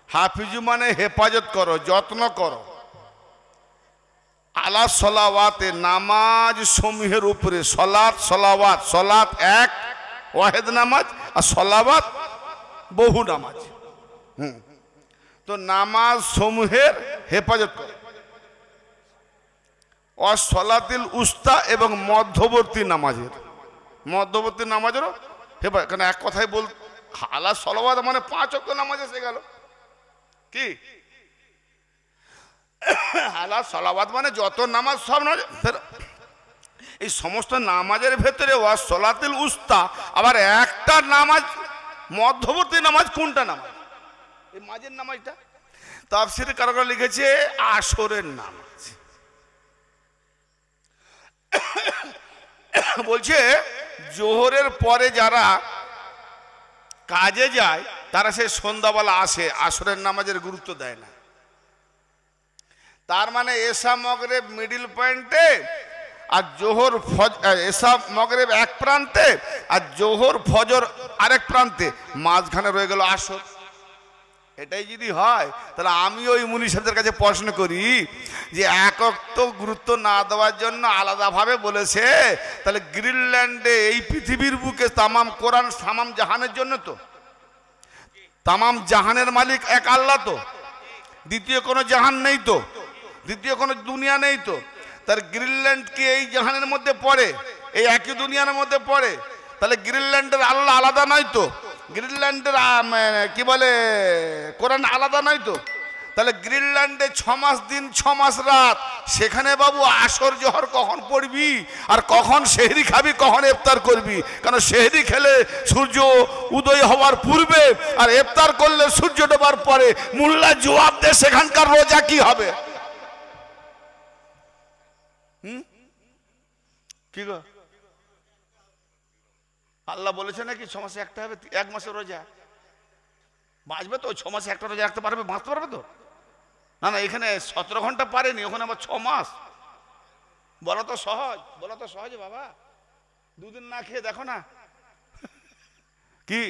Speaker 1: হাফিজু মানে হেফাজত করো, যত্ন করো। আলা সলাওয়াতে, নামাজ সমূহের উপরে। সলাত, সলাওয়াত, সলাত এক ওয়াহেদ নামাজ, আর সলাওয়াত বহু নামাজ। তো নামাজ সমূহের হেফাজত করে। সলাতিল উস্তা, এবং মধ্যবর্তী নামাজের, মধ্যবর্তী নামাজেরও হেফাজত। কারণ এক কথাই বল, আলা সলাওয়াত মানে 5 ওয়াক্ত নামাজ এসে গেল। কি আলা সলাওয়াত মানে যত নামাজ সব নামাজ। এই সমস্ত নামাজের ভেতরে ওয়া সলাতিল উস্তা, আবার একটা নামাজ মধ্যবর্তী নামাজ। কোনটা নামাজ? এই মাঝের নামাজটা। তাফসীরে কারো লিখেছে আসরের নামাজ। বলছে জোহরের পরে যারা কাজে যায় তারা সেই সন্ধ্যাবেলা আসে, আসরের নামাজের গুরুত্ব দেয় না। তার মানে এশা মাগরিব মিডিল পয়েন্টে, আর জোহর এশা মাগরিব এক প্রান্তে, আর জোহর ফজর আরেক প্রান্তে, মাঝখানে রয়ে গেল আসর। এটাই যদি হয় তাহলে আমি ওই মুনি সাহেবদের কাছে প্রশ্ন করি যে একক তো গুরুত্ব না দেওয়ার জন্য আলাদাভাবে বলেছে, তাহলে গ্রিনল্যান্ডে এই পৃথিবীর বুকে তামাম কোরআন তামাম জাহানের জন্য, তো তামাম জাহানের মালিক এক আল্লাহ, তো দ্বিতীয় কোনো জাহান নেই, তো দ্বিতীয় কোনো দুনিয়া নেই। তো তার গ্রিনল্যান্ড কি এই জাহানের মধ্যে পড়ে? এই একই দুনিয়ার মধ্যে পড়ে? তাহলে গ্রিনল্যান্ডের আল্লাহ আলাদা নয় তো? গ্রিনল্যান্ডের কি বলে কোরআন আলাদা নয় তো? তাহলে গ্রিনল্যান্ডে 6 মাস দিন 6 মাস রাত, সেখানে বাবু আসর জোহর কখন পড়বি, আর কখন সেহরি খাবি, কখন ইফতার করবি? কারণ সেহরি খেলে সূর্য উদয় হওয়ার পূর্বে, আর ইফতার করলে সূর্য ডোবার পরে। মোল্লা জবাব দে, সেখানকার রোজা কি হবে? কি গো, আল্লাহ বলেছে নাকি 6 মাসে একটা হবে? 1 মাসের রোজা বাঁচবে তো? 6 মাসে একটা রোজা রাখতে পারবে, বাঁচতে পারবে তো? না না, এখানে 17 ঘন্টা পারেনি, ওখানে আবার 6 মাস। বলা তো সহজ, বলা তো সহজ বাবা। 2 দিন না খেয়ে দেখো না, কি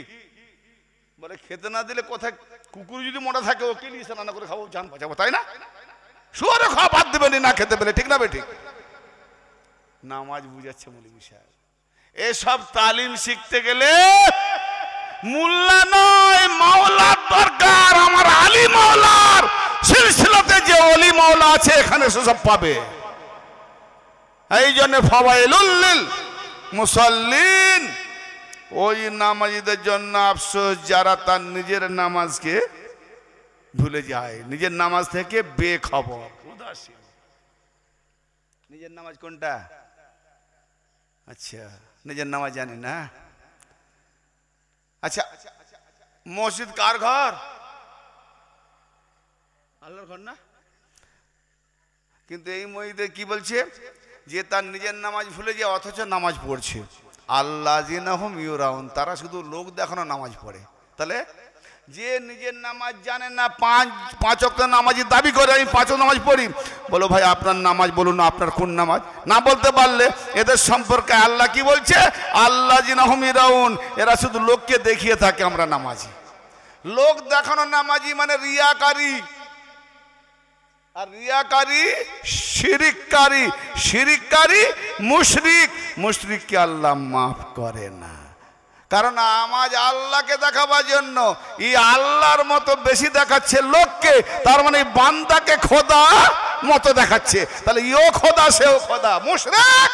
Speaker 1: বলে খেতে না দিলে কোথায় কুকুর যদি মোটা থাকে ওকে নিয়ে রান্না করে খাবো, জান বাঁচাবো, তাই না? শুয়ারে খাওয়া বাদ দেবেনি না খেতে পেলে, ঠিক না বেঠিক? নামাজ বুঝাচ্ছে মৌলভী সাহেব। এসব তালিম শিখতে গেলে মোল্লা নয়, মাওলার দরকার। আমার আলী মাওলার সিলসিলাতে যে ওলি মাওলা আছে এখানে সেসব পাবে। এই জন্য ফাওয়াইলুল লিল মুসাল্লিন, ওই নামাজীদের জন্য আফসোস যারা তার নিজের নামাজকে ভুলে যায়, নিজের নামাজ থেকে বেখবর। আসেনি। নিজের নামাজ কোনটা? আচ্ছা, নিজের নামাজ জানি না। আচ্ছা, মসজিদ কার ঘর? আল্লাহর ঘর না? কিন্তু এই মসজিদে কি বলছে যে তার নিজের নামাজ ভুলে যায় অথচ নামাজ পড়ছে। আল্লাহ জিনাহুম ইউরাউন, তারা শুধু লোক দেখানো নামাজ পড়ে। তাহলে যে নিজের নামাজ জানে না, পাঁচ ওয়াক্ত নামাজি দাবি করে আমি 5 ওয়াক্ত নামাজ পড়ি, বলো ভাই আপনার নামাজ বলুন না, আপনার কোন নামাজ? না বলতে পারলে এদের সম্পর্কে আল্লাহ কি বলছে? আল্লাহ জিনাহুম ইউরাউন, এরা শুধু লোককে দেখিয়ে থাকে আমরা নামাজি। লোক দেখানো নামাজি মানে রিয়াকারী, আর রিয়াকারী শিরিককারী, শিরিককারী মুশরিক, মুশরিককে আল্লাহ মাফ করে না। কারণ নামাজ আল্লাহকে দেখাবার জন্য, এই আল্লাহর মতো বেশি দেখাচ্ছে লোককে, তার মানে বান্দাকে খোদা মতো দেখাচ্ছে। তাহলে ইও খোদা সেও খোদা, মুশরিক।